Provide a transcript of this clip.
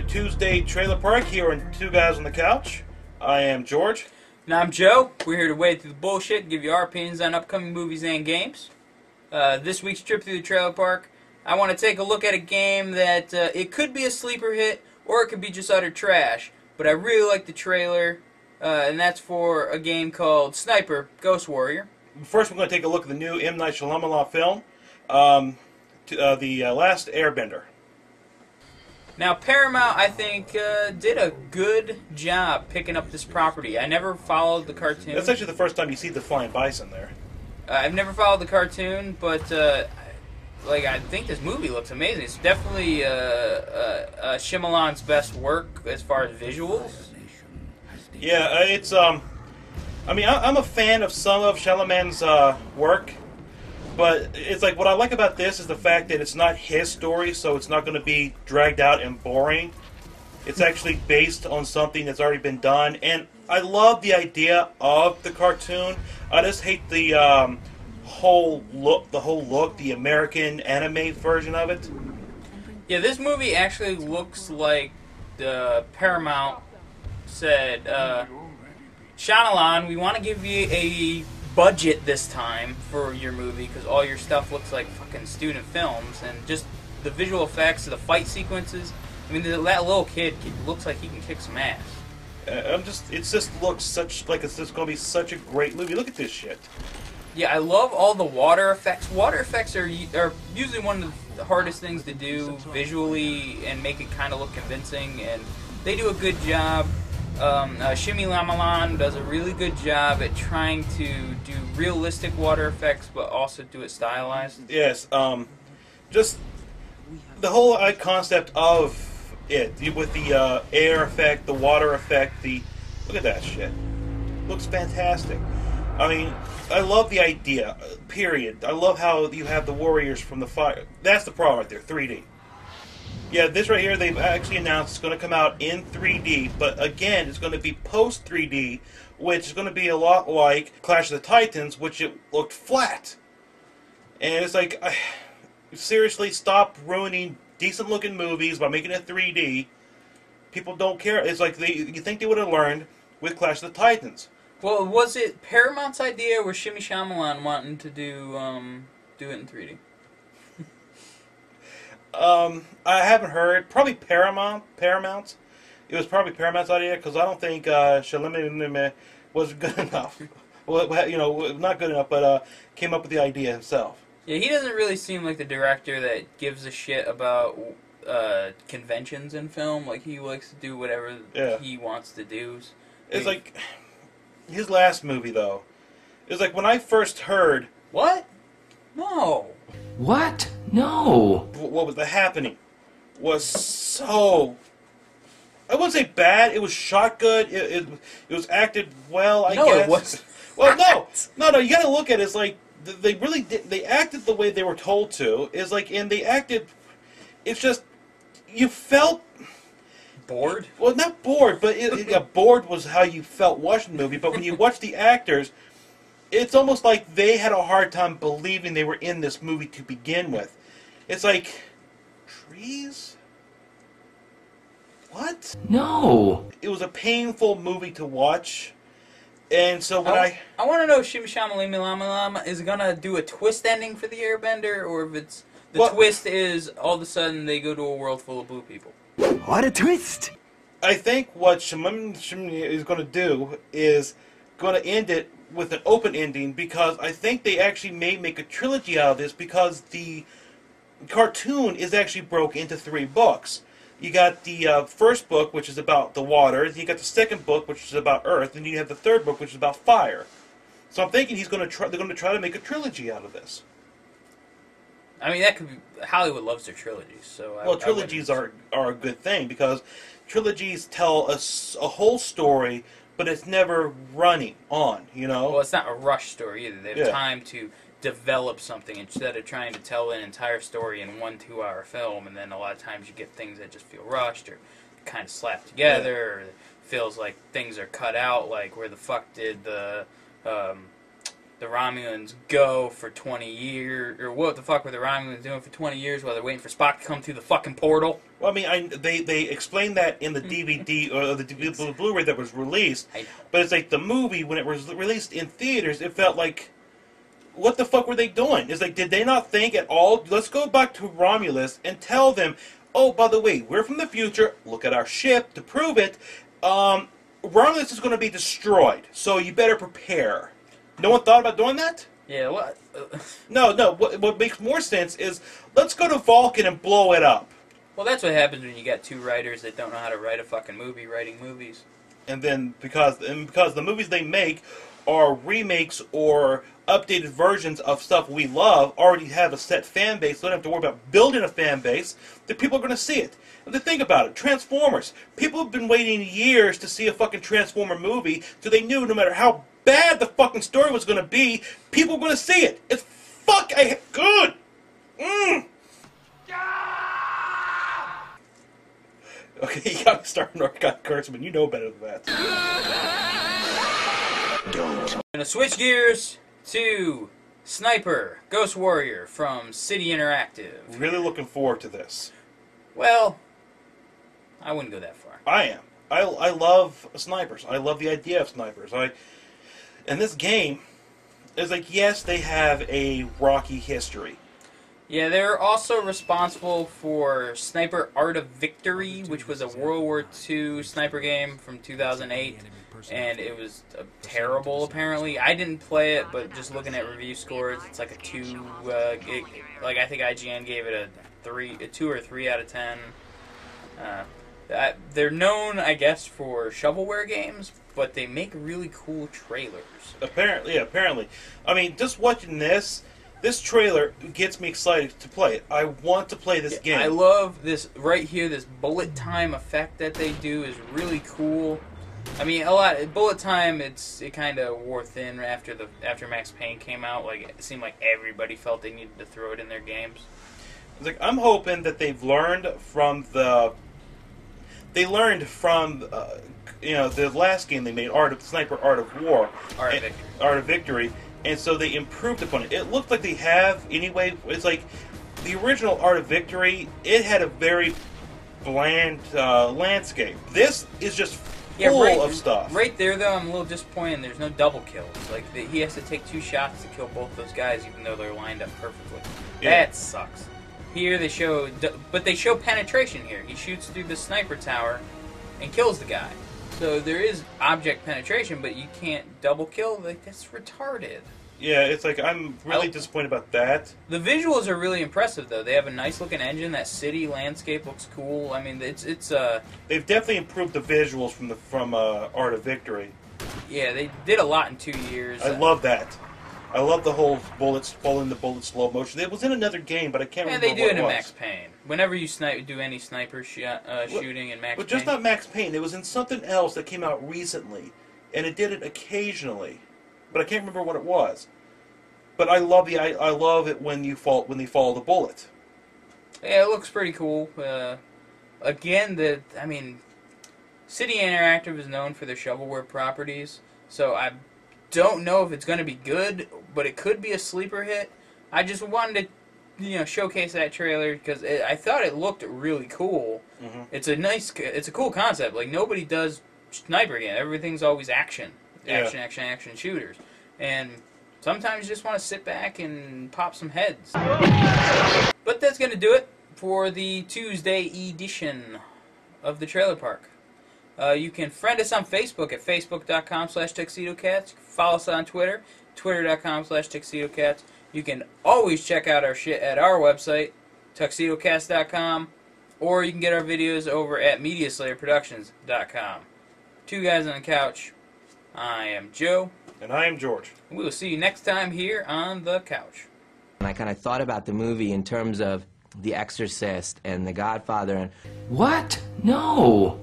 Tuesday Trailer Park here on Two Guys on the Couch. I am George. And I'm Joe. We're here to wade through the bullshit and give you our opinions on upcoming movies and games. This week's trip through the trailer park, I want to take a look at a game that it could be a sleeper hit or it could be just utter trash. But I really like the trailer, and that's for a game called Sniper Ghost Warrior. First, we're going to take a look at the new M. Night Shyamalan film, the Last Airbender. Now, Paramount, I think, did a good job picking up this property. I never followed the cartoon. That's actually the first time you see the flying bison there. I've never followed the cartoon, but I think this movie looks amazing. It's definitely Shyamalan's best work as far as visuals. Yeah, it's I'm a fan of some of Shyamalan's work. But it's like what I like about this is the fact that it's not his story, so it's not going to be dragged out and boring. It's actually based on something that's already been done, and I love the idea of the cartoon. I just hate the whole look, the American anime version of it. Yeah, this movie actually looks like the Paramount said, Shyamalan, we want to give you a budget this time for your movie because all your stuff looks like fucking student films, and just the visual effects of the fight sequences. I mean, that little kid looks like he can kick some ass. It just looks like it's just going to be such a great movie. Look at this shit. Yeah, I love all the water effects. Water effects are usually one of the hardest things to do visually and make it kind of look convincing, and they do a good job. Shimyshamalon does a really good job at trying to do realistic water effects, but also do it stylized. Yes, just the whole concept of it, with the air effect, the water effect, look at that shit. Looks fantastic. I mean, I love the idea, period. I love how you have the warriors from the fire. That's the problem right there, 3D. Yeah, this right here, they've actually announced it's going to come out in 3D, but again, it's going to be post-3D, which is going to be a lot like Clash of the Titans, which it looked flat. And it's like, seriously, stop ruining decent-looking movies by making it 3D. People don't care. It's like, you think they would have learned with Clash of the Titans. Well, was it Paramount's idea or Shimyshamalon wanting to do it in 3D? I haven't heard. Probably Paramount. It was probably Paramount's idea because I don't think Shalamin was good enough. Well, not good enough, but came up with the idea himself. Yeah, he doesn't really seem like the director that gives a shit about conventions in film. Like, he likes to do whatever he wants to do. It's like his last movie, though. It was like when I first heard. What? No. What? No. What was The Happening was so. I wouldn't say bad. It was shot good. It was acted well. I guess. No, it wasn't. Well, no. You got to look at it. It's like they really did. They acted the way they were told to. It's like, and they acted. It's just you felt bored. Well, not bored, but bored was how you felt watching the movie. But when you watch the actors, it's almost like they had a hard time believing they were in this movie to begin with. It's like, trees? What? No. It was a painful movie to watch. And so when I want to know if Shimyshamalon is going to do a twist ending for the Airbender, or if it's the twist is all of a sudden they go to a world full of blue people. What a twist! I think what Shimon is going to do is going to end it with an open ending, because I think they actually may make a trilogy out of this, because the cartoon is actually broke into 3 books. You got the first book, which is about the water, you got the second book, which is about earth, and you have the third book, which is about fire. So I'm thinking they're going to try to make a trilogy out of this. I mean, that could be. Hollywood loves their trilogies, so trilogies are a good thing, because trilogies tell a whole story, but it's never running on, Well, it's not a rush story either. They have time to develop something instead of trying to tell an entire story in 1 2-hour film, and then a lot of times you get things that just feel rushed or kind of slapped together, or it feels like things are cut out, like where the fuck did the the Romulans go for 20 years, or what the fuck were the Romulans doing for 20 years while they're waiting for Spock to come through the fucking portal? Well, I mean, they explained that in the DVD or the Blu-ray that was released, I know. but it's like the movie when it was released in theaters, it felt like, what the fuck were they doing? It's like, did they not think at all? Let's go back to Romulus and tell them, oh, by the way, we're from the future. Look at our ship to prove it. Romulus is going to be destroyed, so you better prepare. No one thought about doing that? Yeah, what? No. What makes more sense is let's go to Vulcan and blow it up. Well, that's what happens when you got two writers that don't know how to write a fucking movie, writing movies. And then because the movies they make are remakes or updated versions of stuff we love, already have a set fan base, so don't have to worry about building a fan base, that people are going to see it. And to think about it, Transformers. People have been waiting years to see a fucking Transformer movie, so they knew no matter how bad the fucking story was going to be, people were going to see it. It's good. Okay, you got to start North Kurtzman. You know better than that. Don't. I'm gonna switch gears to Sniper, Ghost Warrior from City Interactive. Really looking forward to this. Well, I wouldn't go that far. I am. I love snipers. I love the idea of snipers. And this game is like, yes, they have a rocky history. Yeah, they're also responsible for Sniper Art of Victory, which was a World War II sniper game from 2008, and it was terrible, apparently. I didn't play it, but just looking at review scores, it's like a 2, I think IGN gave it a 2 or 3 out of 10. They're known, I guess, for shovelware games, but they make really cool trailers. Apparently. I mean, just watching this trailer gets me excited to play it. I want to play this game. I love this right here. This bullet time effect that they do is really cool. I mean, bullet time. It kind of wore thin after Max Payne came out. Like, it seemed like everybody felt they needed to throw it in their games. It's like, I'm hoping that they've learned from the last game they made, Sniper Art of War, Art of Victory. And so they improved upon it. It looked like they have, anyway. It's like the original Art of Victory, it had a very bland landscape. This is just full of stuff. Right there, though, I'm a little disappointed. There's no double kills. Like, he has to take 2 shots to kill both those guys, even though they're lined up perfectly. Yeah. That sucks. Here they show penetration here. He shoots through the sniper tower and kills the guy. So there is object penetration, but you can't double kill. Like, that's retarded. Yeah, it's like, I'm really disappointed about that. The visuals are really impressive, though. They have a nice looking engine. That city landscape looks cool. I mean, it's they've definitely improved the visuals from Art of Victory. Yeah, they did a lot in 2 years. I love that. I love the whole bullets following the bullet slow motion. It was in another game, but I can't remember what it was. Yeah, they do it in Max Payne. Whenever you do any sniper shooting in Max Payne. But just not Max Payne. It was in something else that came out recently, and it did it occasionally, but I can't remember what it was. But I love it when they follow the bullet. Yeah, it looks pretty cool. Again, City Interactive is known for their shovelware properties, so I don't know if it's going to be good, but it could be a sleeper hit. I just wanted to, showcase that trailer because I thought it looked really cool. Mm-hmm. It's a cool concept. Like, nobody does sniper again. Everything's always action shooters, and sometimes you just want to sit back and pop some heads. But that's going to do it for the Tuesday edition of the Trailer Park. You can friend us on Facebook at facebook.com/TuxedoCats. Follow us on Twitter, twitter.com/TuxedoCats. You can always check out our shit at our website, tuxedocast.com, or you can get our videos over at mediaslayerproductions.com. 2 guys on the couch. I am Joe. And I am George. We will see you next time here on the couch. And I kind of thought about the movie in terms of The Exorcist and The Godfather. And What? No.